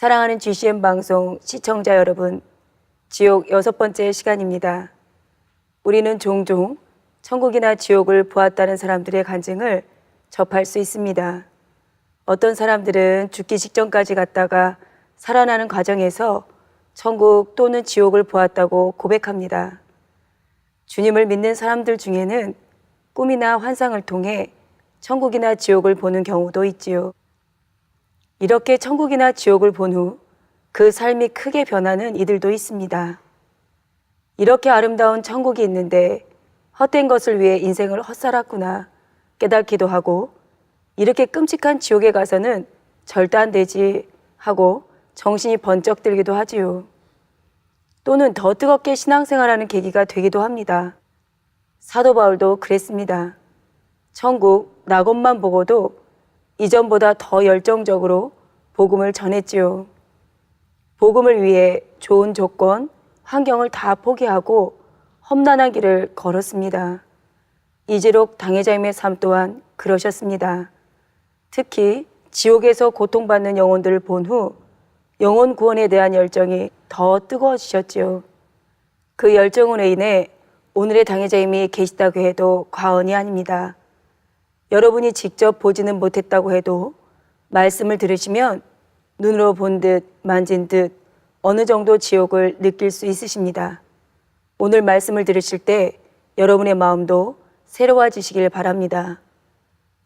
사랑하는 GCN 방송 시청자 여러분, 지옥 6번째 시간입니다. 우리는 종종 천국이나 지옥을 보았다는 사람들의 간증을 접할 수 있습니다. 어떤 사람들은 죽기 직전까지 갔다가 살아나는 과정에서 천국 또는 지옥을 보았다고 고백합니다. 주님을 믿는 사람들 중에는 꿈이나 환상을 통해 천국이나 지옥을 보는 경우도 있지요. 이렇게 천국이나 지옥을 본 후 그 삶이 크게 변하는 이들도 있습니다. 이렇게 아름다운 천국이 있는데 헛된 것을 위해 인생을 헛살았구나 깨닫기도 하고, 이렇게 끔찍한 지옥에 가서는 절대 안 되지 하고 정신이 번쩍 들기도 하지요. 또는 더 뜨겁게 신앙생활하는 계기가 되기도 합니다. 사도 바울도 그랬습니다. 천국 낙원만 보고도 이전보다 더 열정적으로 복음을 전했지요. 복음을 위해 좋은 조건, 환경을 다 포기하고 험난한 길을 걸었습니다. 이제록 당회자님의 삶 또한 그러셨습니다. 특히 지옥에서 고통받는 영혼들을 본 후 영혼 구원에 대한 열정이 더 뜨거워지셨지요. 그 열정으로 인해 오늘의 당회자님이 계시다고 해도 과언이 아닙니다. 여러분이 직접 보지는 못했다고 해도 말씀을 들으시면 눈으로 본 듯 만진 듯 어느 정도 지옥을 느낄 수 있으십니다. 오늘 말씀을 들으실 때 여러분의 마음도 새로워지시길 바랍니다.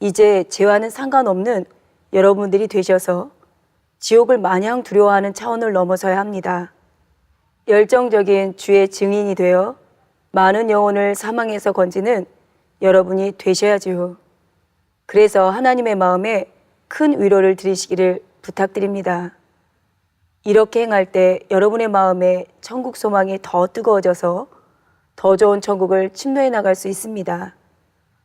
이제 죄와는 상관없는 여러분들이 되셔서 지옥을 마냥 두려워하는 차원을 넘어서야 합니다. 열정적인 주의 증인이 되어 많은 영혼을 사망에서 건지는 여러분이 되셔야지요. 그래서 하나님의 마음에 큰 위로를 드리시기를 부탁드립니다. 이렇게 행할 때 여러분의 마음에 천국 소망이 더 뜨거워져서 더 좋은 천국을 침노해 나갈 수 있습니다.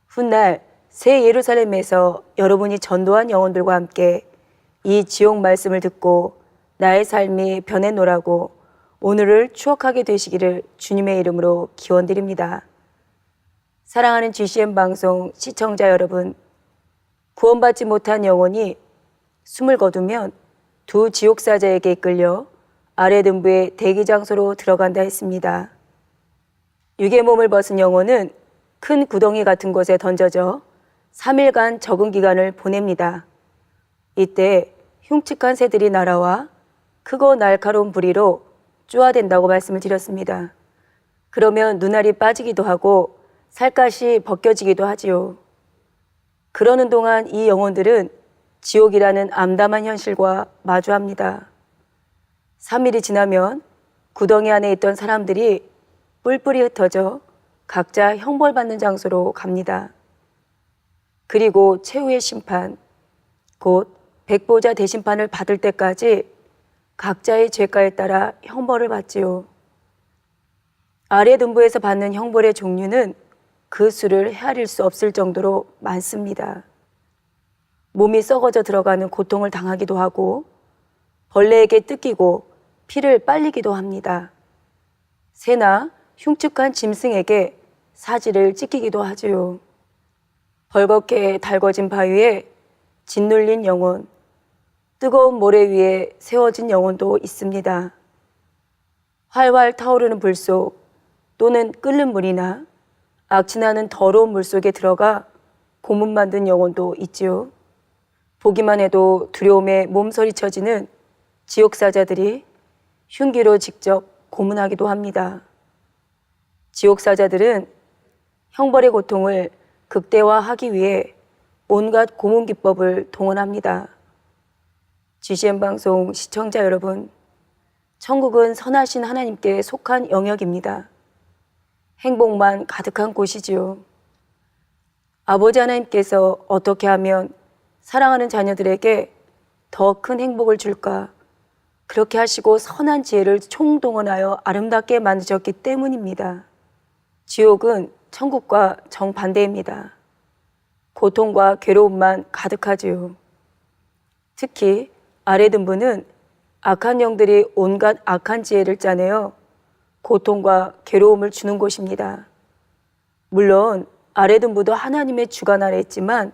훗날 새 예루살렘에서 여러분이 전도한 영혼들과 함께 이 지옥 말씀을 듣고 나의 삶이 변해노라고 오늘을 추억하게 되시기를 주님의 이름으로 기원드립니다. 사랑하는 GCN 방송 시청자 여러분, 구원받지 못한 영혼이 숨을 거두면 두 지옥사자에게 이끌려 아래 등부의 대기장소로 들어간다 했습니다. 육의 몸을 벗은 영혼은 큰 구덩이 같은 곳에 던져져 3일간 적응 기간을 보냅니다. 이때 흉측한 새들이 날아와 크고 날카로운 부리로 쪼아댄다고 말씀을 드렸습니다. 그러면 눈알이 빠지기도 하고 살갗이 벗겨지기도 하지요. 그러는 동안 이 영혼들은 지옥이라는 암담한 현실과 마주합니다. 3일이 지나면 구덩이 안에 있던 사람들이 뿔뿔이 흩어져 각자 형벌받는 장소로 갑니다. 그리고 최후의 심판, 곧 백보자 대심판을 받을 때까지 각자의 죄가에 따라 형벌을 받지요. 아래 등부에서 받는 형벌의 종류는 그 수를 헤아릴 수 없을 정도로 많습니다. 몸이 썩어져 들어가는 고통을 당하기도 하고 벌레에게 뜯기고 피를 빨리기도 합니다. 새나 흉측한 짐승에게 사지를 찢기기도 하지요. 벌겋게 달궈진 바위에 짓눌린 영혼, 뜨거운 모래 위에 세워진 영혼도 있습니다. 활활 타오르는 불 속 또는 끓는 물이나 악취나는 더러운 물 속에 들어가 고문 만든 영혼도 있지요. 보기만 해도 두려움에 몸서리쳐지는 지옥사자들이 흉기로 직접 고문하기도 합니다. 지옥사자들은 형벌의 고통을 극대화하기 위해 온갖 고문 기법을 동원합니다. GCN 방송 시청자 여러분, 천국은 선하신 하나님께 속한 영역입니다. 행복만 가득한 곳이지요. 아버지 하나님께서 어떻게 하면 사랑하는 자녀들에게 더 큰 행복을 줄까? 그렇게 하시고 선한 지혜를 총동원하여 아름답게 만드셨기 때문입니다. 지옥은 천국과 정반대입니다. 고통과 괴로움만 가득하지요. 특히 아래 등부는 악한 영들이 온갖 악한 지혜를 짜내어 고통과 괴로움을 주는 곳입니다. 물론 아래 등부도 하나님의 주관 아래 있지만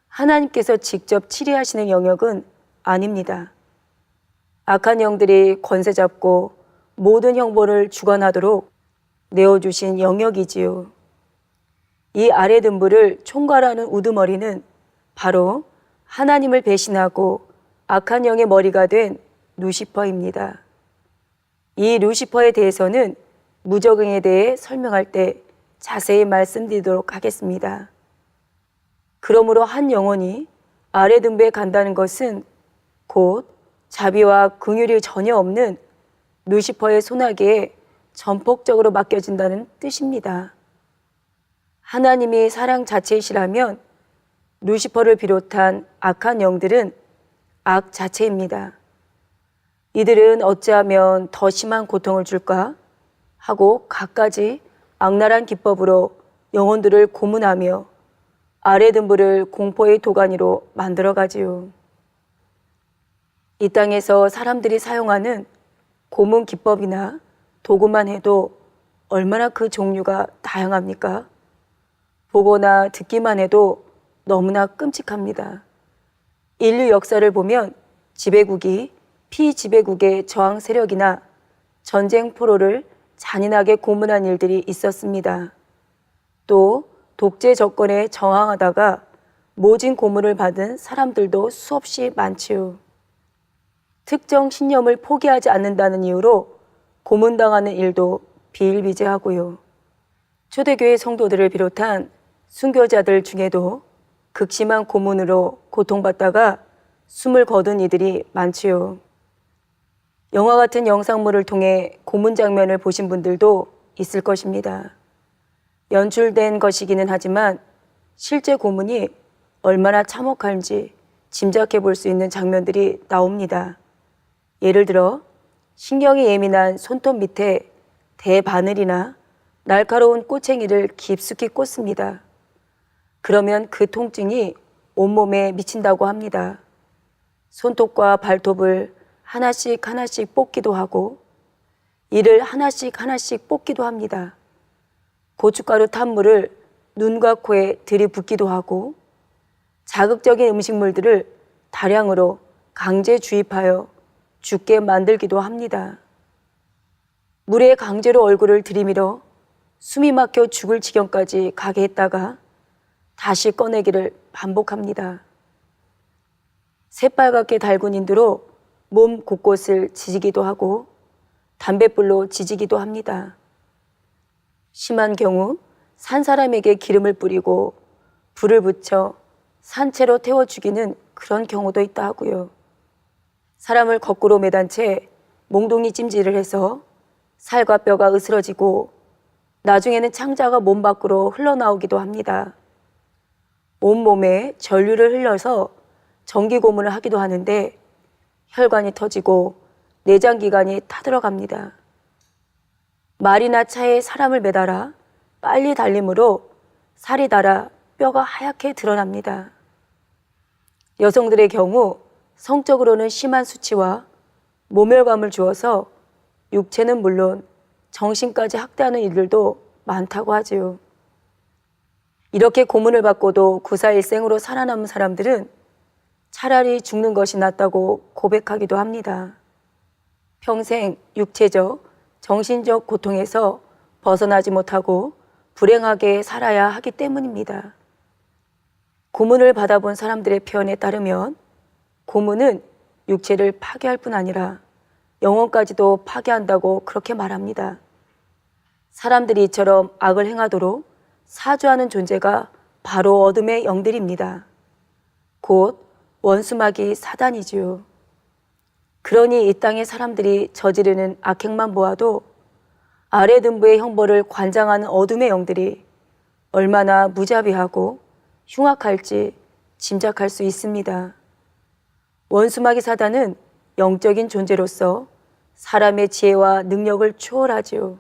하나님께서 직접 치리하시는 영역은 아닙니다. 악한 영들이 권세 잡고 모든 형벌을 주관하도록 내어주신 영역이지요. 이 아래 등불을 총괄하는 우두머리는 바로 하나님을 배신하고 악한 영의 머리가 된 루시퍼입니다. 이 루시퍼에 대해서는 무적응에 대해 설명할 때 자세히 말씀드리도록 하겠습니다. 그러므로 한 영혼이 아래 등부에 간다는 것은 곧 자비와 긍휼이 전혀 없는 루시퍼의 손아귀에 전폭적으로 맡겨진다는 뜻입니다. 하나님이 사랑 자체이시라면 루시퍼를 비롯한 악한 영들은 악 자체입니다. 이들은 어찌하면 더 심한 고통을 줄까 하고 갖가지 악랄한 기법으로 영혼들을 고문하며 아래 등불을 공포의 도가니로 만들어가지요. 이 땅에서 사람들이 사용하는 고문 기법이나 도구만 해도 얼마나 그 종류가 다양합니까? 보거나 듣기만 해도 너무나 끔찍합니다. 인류 역사를 보면 지배국이 피지배국의 저항 세력이나 전쟁 포로를 잔인하게 고문한 일들이 있었습니다. 또 독재 정권에 저항하다가 모진 고문을 받은 사람들도 수없이 많지요. 특정 신념을 포기하지 않는다는 이유로 고문당하는 일도 비일비재하고요. 초대교회 성도들을 비롯한 순교자들 중에도 극심한 고문으로 고통받다가 숨을 거둔 이들이 많지요. 영화 같은 영상물을 통해 고문 장면을 보신 분들도 있을 것입니다. 연출된 것이기는 하지만 실제 고문이 얼마나 참혹한지 짐작해 볼 수 있는 장면들이 나옵니다. 예를 들어 신경이 예민한 손톱 밑에 대바늘이나 날카로운 꼬챙이를 깊숙이 꽂습니다. 그러면 그 통증이 온몸에 미친다고 합니다. 손톱과 발톱을 하나씩 하나씩 뽑기도 하고 이를 하나씩 하나씩 뽑기도 합니다. 고춧가루 탄 물을 눈과 코에 들이붓기도 하고 자극적인 음식물들을 다량으로 강제 주입하여 죽게 만들기도 합니다. 물에 강제로 얼굴을 들이밀어 숨이 막혀 죽을 지경까지 가게 했다가 다시 꺼내기를 반복합니다. 새빨갛게 달군 인두로 몸 곳곳을 지지기도 하고 담뱃불로 지지기도 합니다. 심한 경우 산 사람에게 기름을 뿌리고 불을 붙여 산채로 태워 죽이는 그런 경우도 있다 하고요. 사람을 거꾸로 매단 채 몽둥이 찜질을 해서 살과 뼈가 으스러지고 나중에는 창자가 몸 밖으로 흘러나오기도 합니다. 온몸에 전류를 흘려서 전기 고문을 하기도 하는데 혈관이 터지고 내장기관이 타들어갑니다. 말이나 차에 사람을 매달아 빨리 달림으로 살이 닳아 뼈가 하얗게 드러납니다. 여성들의 경우 성적으로는 심한 수치와 모멸감을 주어서 육체는 물론 정신까지 학대하는 일들도 많다고 하지요. 이렇게 고문을 받고도 구사일생으로 살아남은 사람들은 차라리 죽는 것이 낫다고 고백하기도 합니다. 평생 육체적, 정신적 고통에서 벗어나지 못하고 불행하게 살아야 하기 때문입니다. 고문을 받아본 사람들의 표현에 따르면 고문은 육체를 파괴할 뿐 아니라 영혼까지도 파괴한다고 그렇게 말합니다. 사람들이 이처럼 악을 행하도록 사주하는 존재가 바로 어둠의 영들입니다. 곧 원수마귀 사단이지요. 그러니 이 땅의 사람들이 저지르는 악행만 보아도 아래 등부의 형벌을 관장하는 어둠의 영들이 얼마나 무자비하고 흉악할지 짐작할 수 있습니다. 원수마귀 사단은 영적인 존재로서 사람의 지혜와 능력을 초월하지요.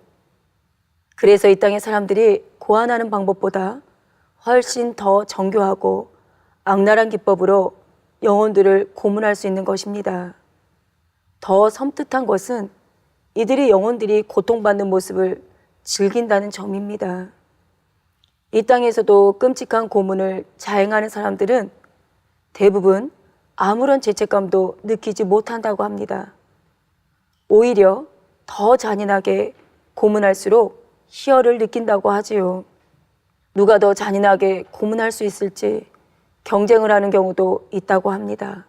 그래서 이 땅의 사람들이 고안하는 방법보다 훨씬 더 정교하고 악랄한 기법으로 영혼들을 고문할 수 있는 것입니다. 더 섬뜩한 것은 이들이 영혼들이 고통받는 모습을 즐긴다는 점입니다. 이 땅에서도 끔찍한 고문을 자행하는 사람들은 대부분 아무런 죄책감도 느끼지 못한다고 합니다. 오히려 더 잔인하게 고문할수록 희열을 느낀다고 하지요. 누가 더 잔인하게 고문할 수 있을지 경쟁을 하는 경우도 있다고 합니다.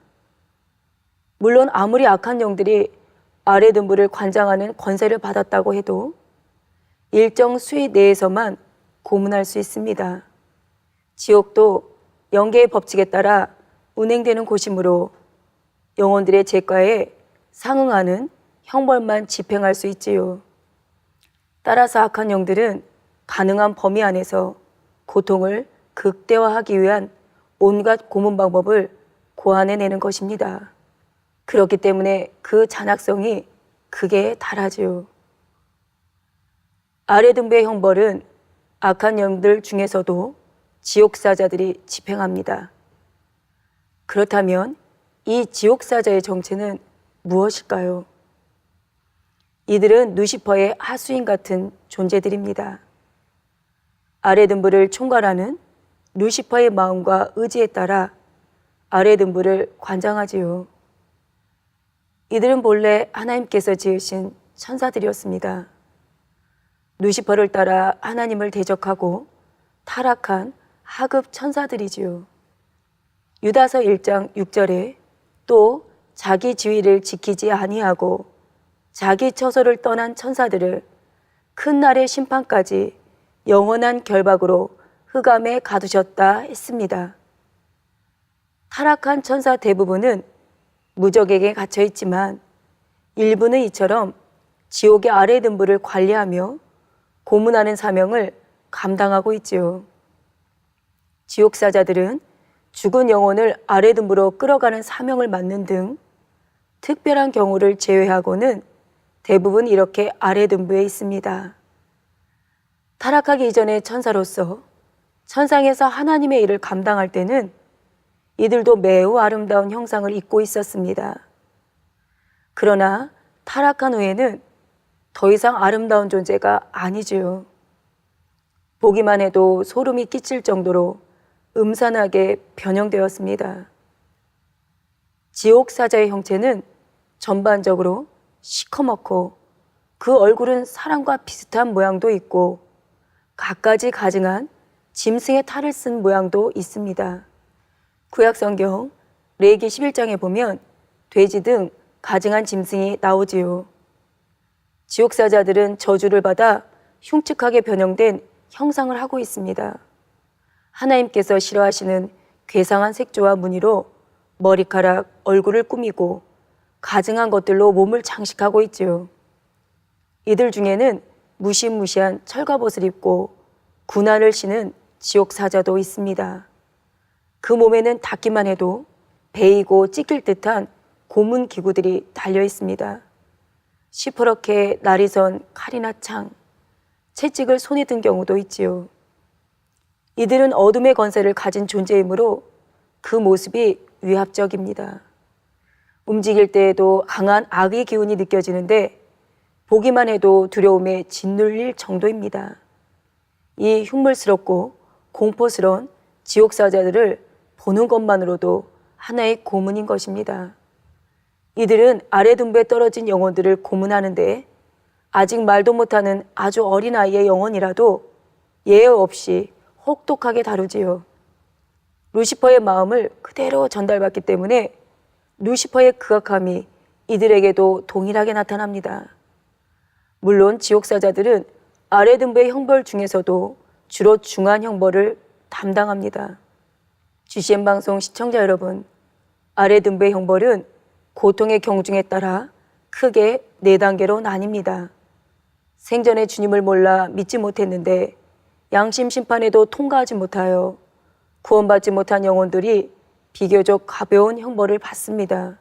물론 아무리 악한 영들이 아래 등부를 관장하는 권세를 받았다고 해도 일정 수위 내에서만 고문할 수 있습니다. 지옥도 영계의 법칙에 따라 운행되는 곳이므로 영혼들의 죄과에 상응하는 형벌만 집행할 수 있지요. 따라서 악한 영들은 가능한 범위 안에서 고통을 극대화하기 위한 온갖 고문 방법을 고안해내는 것입니다. 그렇기 때문에 그 잔악성이 극에 달하지요. 아래 등부의 형벌은 악한 영들 중에서도 지옥사자들이 집행합니다. 그렇다면 이 지옥사자의 정체는 무엇일까요? 이들은 루시퍼의 하수인 같은 존재들입니다. 아래 등부를 총괄하는 루시퍼의 마음과 의지에 따라 아래 등부를 관장하지요. 이들은 본래 하나님께서 지으신 천사들이었습니다. 루시퍼를 따라 하나님을 대적하고 타락한 하급 천사들이지요. 유다서 1장 6절에 또 자기 지위를 지키지 아니하고 자기 처소를 떠난 천사들을 큰 날의 심판까지 영원한 결박으로 흑암에 가두셨다 했습니다. 타락한 천사 대부분은 무적에게 갇혀 있지만 일부는 이처럼 지옥의 아래 등부를 관리하며 고문하는 사명을 감당하고 있지요. 지옥사자들은 죽은 영혼을 아래 등부로 끌어가는 사명을 맡는 등 특별한 경우를 제외하고는 대부분 이렇게 아래 등부에 있습니다. 타락하기 이전의 천사로서 천상에서 하나님의 일을 감당할 때는 이들도 매우 아름다운 형상을 입고 있었습니다. 그러나 타락한 후에는 더 이상 아름다운 존재가 아니지요. 보기만 해도 소름이 끼칠 정도로 음산하게 변형되었습니다. 지옥 사자의 형체는 전반적으로 시커멓고 그 얼굴은 사람과 비슷한 모양도 있고 갖가지 가증한 짐승의 탈을 쓴 모양도 있습니다. 구약성경 레위기 11장에 보면 돼지 등 가증한 짐승이 나오지요. 지옥사자들은 저주를 받아 흉측하게 변형된 형상을 하고 있습니다. 하나님께서 싫어하시는 괴상한 색조와 무늬로 머리카락, 얼굴을 꾸미고 가증한 것들로 몸을 장식하고 있지요. 이들 중에는 무시무시한 철갑옷을 입고 군화를 신은 지옥사자도 있습니다. 그 몸에는 닿기만 해도 베이고 찢길 듯한 고문 기구들이 달려 있습니다. 시퍼렇게 날이 선 칼이나 창, 채찍을 손에 든 경우도 있지요. 이들은 어둠의 권세를 가진 존재이므로 그 모습이 위압적입니다. 움직일 때에도 강한 악의 기운이 느껴지는데 보기만 해도 두려움에 짓눌릴 정도입니다. 이 흉물스럽고 공포스러운 지옥사자들을 보는 것만으로도 하나의 고문인 것입니다. 이들은 아래 등부에 떨어진 영혼들을 고문하는데 아직 말도 못하는 아주 어린 아이의 영혼이라도 예외 없이 혹독하게 다루지요. 루시퍼의 마음을 그대로 전달받기 때문에 루시퍼의 극악함이 이들에게도 동일하게 나타납니다. 물론 지옥사자들은 아래 등부의 형벌 중에서도 주로 중한 형벌을 담당합니다. GCN 방송 시청자 여러분, 아래 등부의 형벌은 고통의 경중에 따라 크게 4단계로 나뉩니다. 생전에 주님을 몰라 믿지 못했는데 양심 심판에도 통과하지 못하여 구원받지 못한 영혼들이 비교적 가벼운 형벌을 받습니다.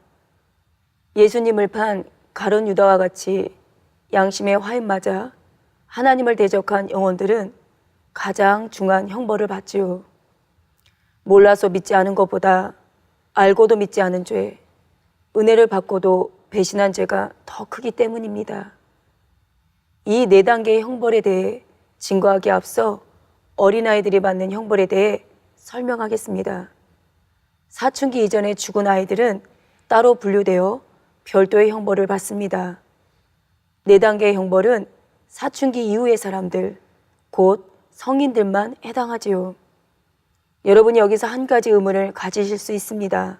예수님을 판 가룟 유다와 같이 양심의 화에 맞아 하나님을 대적한 영혼들은 가장 중한 형벌을 받지요. 몰라서 믿지 않은 것보다 알고도 믿지 않은 죄, 은혜를 받고도 배신한 죄가 더 크기 때문입니다. 이 4단계의 형벌에 대해 증거하기 앞서 어린아이들이 받는 형벌에 대해 설명하겠습니다. 사춘기 이전에 죽은 아이들은 따로 분류되어 별도의 형벌을 받습니다. 4단계의 형벌은 사춘기 이후의 사람들, 곧 성인들만 해당하지요. 여러분이 여기서 한 가지 의문을 가지실 수 있습니다.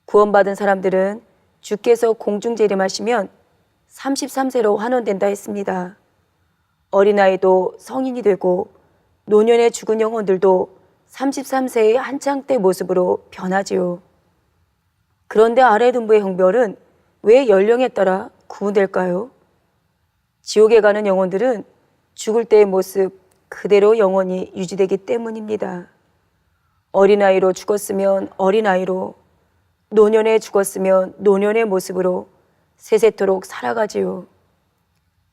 구원받은 사람들은 주께서 공중재림하시면 33세로 환원된다 했습니다. 어린아이도 성인이 되고 노년에 죽은 영혼들도 33세의 한창 때 모습으로 변하지요. 그런데 아래 등부의 형벌은 왜 연령에 따라 구분될까요? 지옥에 가는 영혼들은 죽을 때의 모습 그대로 영원히 유지되기 때문입니다. 어린아이로 죽었으면 어린아이로, 노년에 죽었으면 노년의 모습으로 세세토록 살아가지요.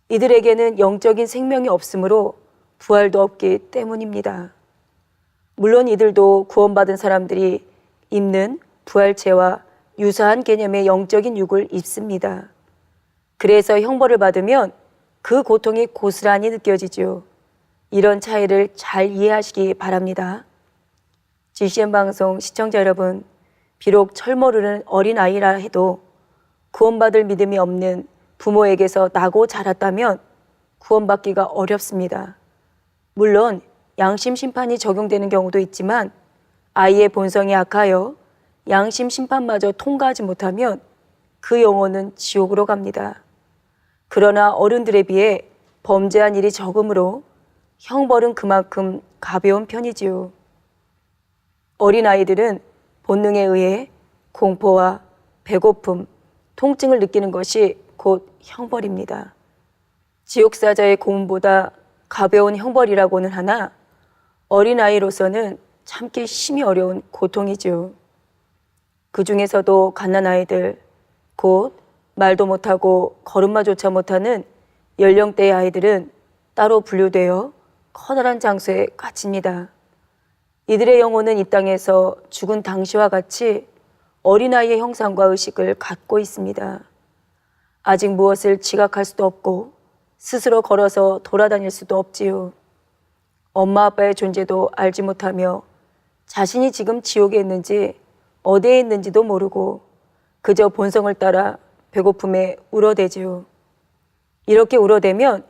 이들에게는 영적인 생명이 없으므로 부활도 없기 때문입니다. 물론 이들도 구원받은 사람들이 입는 부활체와 유사한 개념의 영적인 육을 입습니다. 그래서 형벌을 받으면 그 고통이 고스란히 느껴지죠. 이런 차이를 잘 이해하시기 바랍니다. GCN 방송 시청자 여러분, 비록 철모르는 어린아이라 해도 구원받을 믿음이 없는 부모에게서 나고 자랐다면 구원받기가 어렵습니다. 물론 양심 심판이 적용되는 경우도 있지만 아이의 본성이 악하여 양심 심판마저 통과하지 못하면 그 영혼은 지옥으로 갑니다. 그러나 어른들에 비해 범죄한 일이 적으므로 형벌은 그만큼 가벼운 편이지요. 어린아이들은 본능에 의해 공포와 배고픔, 통증을 느끼는 것이 곧 형벌입니다. 지옥사자의 고문보다 가벼운 형벌이라고는 하나 어린아이로서는 참기 심히 어려운 고통이죠. 그 중에서도 갓난아이들, 곧 말도 못하고 걸음마조차 못하는 연령대의 아이들은 따로 분류되어 커다란 장소에 갇힙니다. 이들의 영혼은 이 땅에서 죽은 당시와 같이 어린아이의 형상과 의식을 갖고 있습니다. 아직 무엇을 지각할 수도 없고 스스로 걸어서 돌아다닐 수도 없지요. 엄마 아빠의 존재도 알지 못하며 자신이 지금 지옥에 있는지 어디에 있는지도 모르고 그저 본성을 따라 배고픔에 울어대지요. 이렇게 울어대면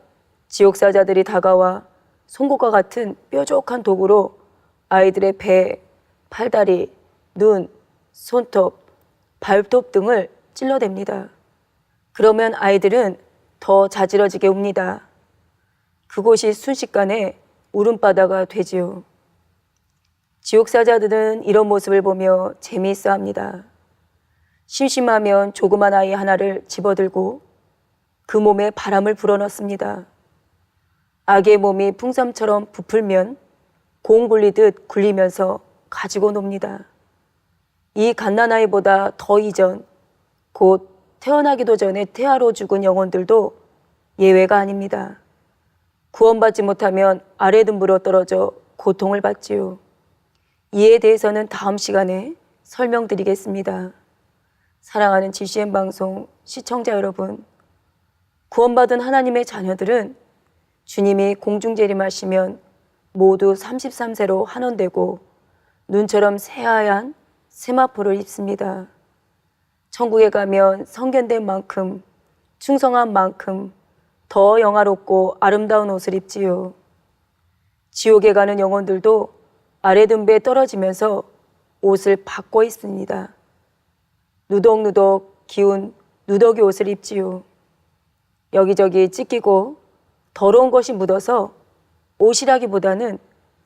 지옥사자들이 다가와 송곳과 같은 뾰족한 도구로 아이들의 배, 팔다리, 눈, 손톱, 발톱 등을 찔러댑니다. 그러면 아이들은 더 자지러지게 웁니다. 그곳이 순식간에 울음바다가 되지요. 지옥사자들은 이런 모습을 보며 재미있어 합니다. 심심하면 조그만 아이 하나를 집어들고 그 몸에 바람을 불어넣습니다. 아기의 몸이 풍선처럼 부풀면 공 굴리듯 굴리면서 가지고 놉니다. 이 갓난아이보다 더 이전, 곧 태어나기도 전에 태아로 죽은 영혼들도 예외가 아닙니다. 구원받지 못하면 아래 등부로 떨어져 고통을 받지요. 이에 대해서는 다음 시간에 설명드리겠습니다. 사랑하는 GCN 방송 시청자 여러분, 구원받은 하나님의 자녀들은 주님이 공중재림하시면 모두 33세로 환원되고 눈처럼 새하얀 세마포를 입습니다. 천국에 가면 성견된 만큼, 충성한 만큼 더 영화롭고 아름다운 옷을 입지요. 지옥에 가는 영혼들도 아래 등배에 떨어지면서 옷을 바꿔 입습니다. 누덕누덕 기운 누더기 옷을 입지요. 여기저기 찢기고 더러운 것이 묻어서 옷이라기보다는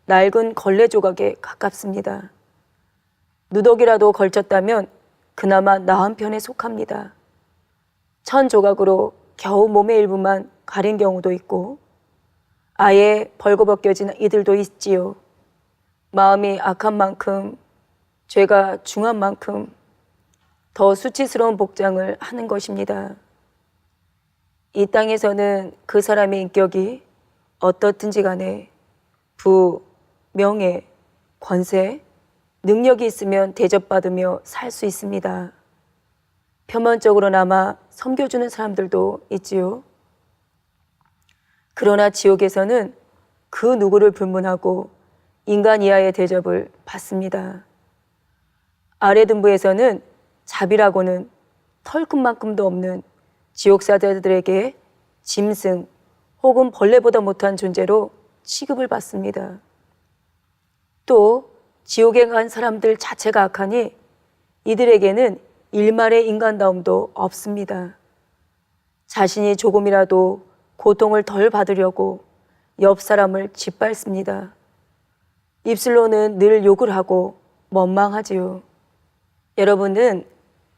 낡은 걸레 조각에 가깝습니다. 누더기라도 걸쳤다면 그나마 나은 편에 속합니다. 천 조각으로 겨우 몸의 일부만 가린 경우도 있고 아예 벌거벗겨진 이들도 있지요. 마음이 악한 만큼, 죄가 중한 만큼 더 수치스러운 복장을 하는 것입니다. 이 땅에서는 그 사람의 인격이 어떻든지 간에 부, 명예, 권세, 능력이 있으면 대접받으며 살 수 있습니다. 표면적으로나마 섬겨주는 사람들도 있지요. 그러나 지옥에서는 그 누구를 불문하고 인간 이하의 대접을 받습니다. 아래 등부에서는 자비라고는 털끝만큼도 없는 지옥사자들에게 짐승 혹은 벌레보다 못한 존재로 취급을 받습니다. 또 지옥에 간 사람들 자체가 악하니 이들에게는 일말의 인간다움도 없습니다. 자신이 조금이라도 고통을 덜 받으려고 옆 사람을 짓밟습니다. 입술로는 늘 욕을 하고 원망하지요. 여러분은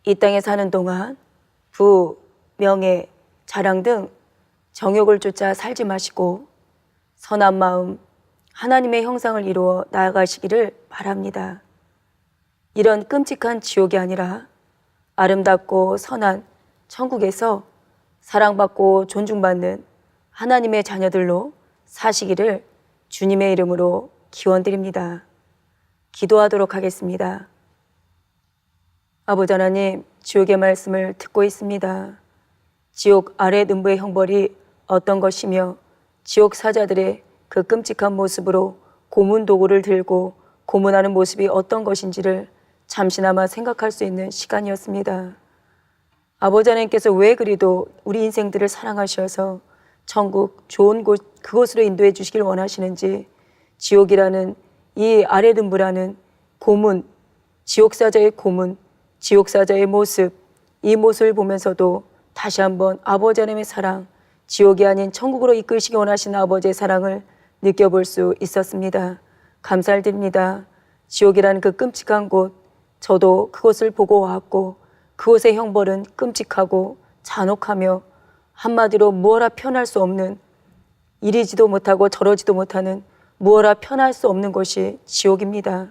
이 땅에 사는 동안 부, 명예, 자랑 등 정욕을 쫓아 살지 마시고 선한 마음, 하나님의 형상을 이루어 나아가시기를 바랍니다. 이런 끔찍한 지옥이 아니라 아름답고 선한 천국에서 사랑받고 존중받는 하나님의 자녀들로 사시기를 주님의 이름으로 기원드립니다. 기도하도록 하겠습니다. 아버지 하나님, 지옥의 말씀을 듣고 있습니다. 지옥 아래 음부의 형벌이 어떤 것이며 지옥 사자들의 그 끔찍한 모습으로 고문 도구를 들고 고문하는 모습이 어떤 것인지를 잠시나마 생각할 수 있는 시간이었습니다. 아버지 하나님께서 왜 그리도 우리 인생들을 사랑하셔서 천국 좋은 곳 그곳으로 인도해 주시길 원하시는지, 지옥이라는 이 아래 등부라는 고문, 지옥사자의 고문, 지옥사자의 모습, 이 모습을 보면서도 다시 한번 아버지 하나님의 사랑, 지옥이 아닌 천국으로 이끄시기 원하시는 아버지의 사랑을 느껴볼 수 있었습니다. 감사를 드립니다. 지옥이라는 그 끔찍한 곳, 저도 그곳을 보고 왔고 그곳의 형벌은 끔찍하고 잔혹하며 한마디로 무어라 편할 수 없는, 이리지도 못하고 저러지도 못하는 무어라 편할 수 없는 곳이 지옥입니다.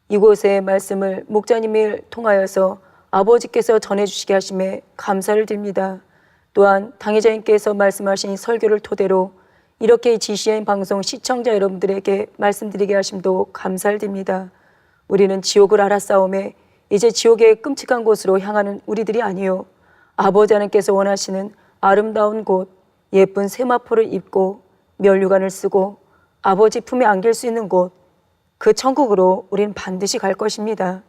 이곳의 말씀을 목자님을 통하여서 아버지께서 전해주시게 하심에 감사를 드립니다. 또한 당회자님께서 말씀하신 설교를 토대로 이렇게 GCN 방송 시청자 여러분들에게 말씀드리게 하심도 감사를 드립니다. 우리는 지옥을 알았사오매 이제 지옥의 끔찍한 곳으로 향하는 우리들이 아니요, 아버지 하나님께서 원하시는 아름다운 곳, 예쁜 세마포를 입고 면류관을 쓰고 아버지 품에 안길 수 있는 곳, 그 천국으로 우린 반드시 갈 것입니다.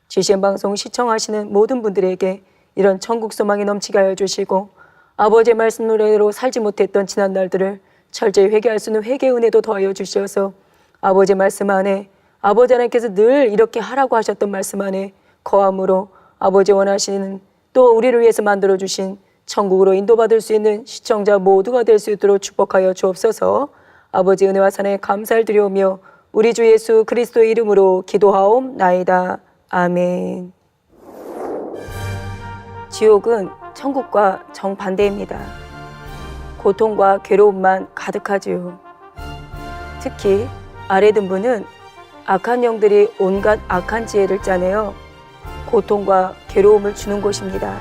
GCN 방송 시청하시는 모든 분들에게 이런 천국 소망이 넘치게 하여 주시고 아버지의 말씀 노래로 살지 못했던 지난 날들을 철저히 회개할 수 있는 회개 은혜도 더하여 주셔서 아버지의 말씀 안에, 아버지 하나님께서 늘 이렇게 하라고 하셨던 말씀 안에 거함으로 아버지 원하시는, 또 우리를 위해서 만들어주신 천국으로 인도받을 수 있는 시청자 모두가 될 수 있도록 축복하여 주옵소서. 아버지 은혜와 사랑에 감사를 드리오며 우리 주 예수 그리스도의 이름으로 기도하옵나이다. 아멘. 지옥은 천국과 정반대입니다. 고통과 괴로움만 가득하지요. 특히 아래 등부는 악한 영들이 온갖 악한 지혜를 짜내어 고통과 괴로움을 주는 곳입니다.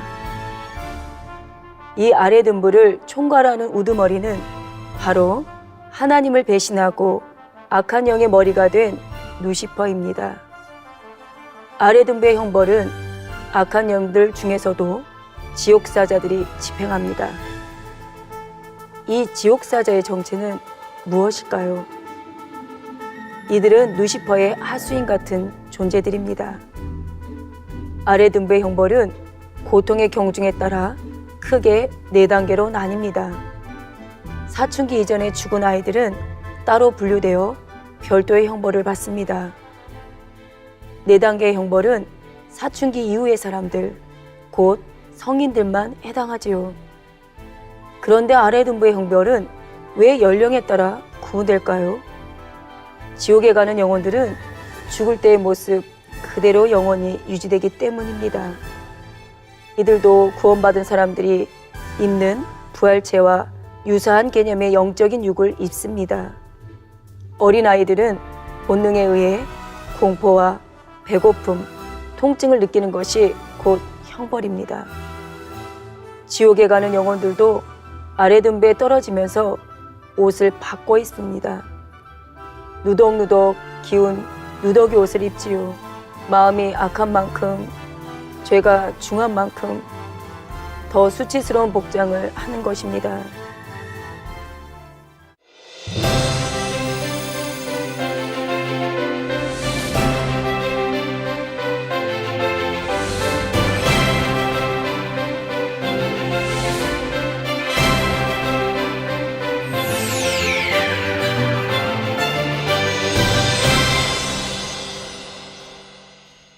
이 아래 등부를 총괄하는 우두머리는 바로 하나님을 배신하고 악한 영의 머리가 된 루시퍼입니다. 아래 등부의 형벌은 악한 영들 중에서도 지옥사자들이 집행합니다. 이 지옥사자의 정체는 무엇일까요? 이들은 루시퍼의 하수인 같은 존재들입니다. 아래 등부의 형벌은 고통의 경중에 따라 크게 4단계로 나뉩니다. 사춘기 이전에 죽은 아이들은 따로 분류되어 별도의 형벌을 받습니다. 4단계의 형벌은 사춘기 이후의 사람들, 곧 성인들만 해당하지요. 그런데 아래 등부의 형벌은 왜 연령에 따라 구분될까요? 지옥에 가는 영혼들은 죽을 때의 모습 그대로 영원히 유지되기 때문입니다. 이들도 구원받은 사람들이 입는 부활체와 유사한 개념의 영적인 육을 입습니다. 어린아이들은 본능에 의해 공포와 배고픔, 통증을 느끼는 것이 곧 형벌입니다. 지옥에 가는 영혼들도 아래 등부에 떨어지면서 옷을 바꿔 입습니다. 누덕누덕 기운 누더기 옷을 입지요. 마음이 악한 만큼, 죄가 중한 만큼 더 수치스러운 복장을 하는 것입니다.